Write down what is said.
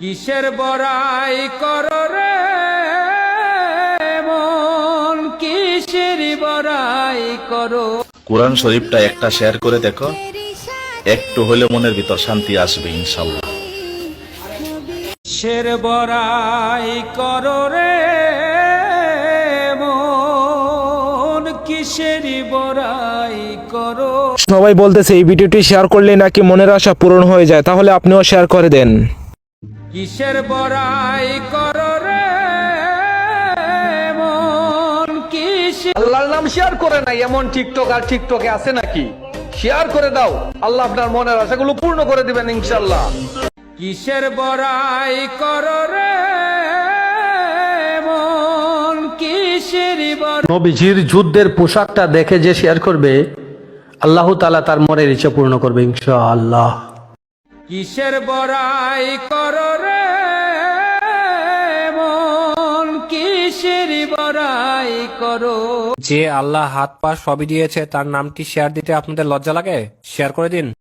কিসের বড়াই করো রে মন, কিসের বড়াই করো। কোরআন শরীফটা একটা শেয়ার করে দেখো, একটু হলে মনের ভিতর শান্তি আসবে ইনশাল্লাহ। কিসের বড়াই করো রে মন, কিসের বড়াই করো। সবাই বলতেছে এই ভিডিওটি শেয়ার করলে নাকি মনের আশা পূরণ হয়ে যায়, তাহলে আপনিও শেয়ার করে দেন। কিসের বড়াই করো রে মন, কিসের। আল্লাহর নাম শেয়ার করে নাই এমন টিকটক আর টিকটকে আছে নাকি? শেয়ার করে দাও, আল্লাহ আপনার মনের আশাগুলো পূর্ণ করে দিবেন ইনশাআল্লাহ। কিসের বড়াই করো রে মন, কিসের বড়াই। নবীজির যুদ্ধের পোশাকটা দেখে যে শেয়ার করবে, আল্লাহ তাআলা তার মনের ইচ্ছা পূর্ণ করবে ইনশাআল্লাহ। কিসের বড়াই করো রে মন, কিসের বড়াই করো। যে আল্লাহ হাত পা সবই দিয়েছে তার নামটি শেয়ার দিতে আপনাদের লজ্জা লাগে? শেয়ার করে দিন।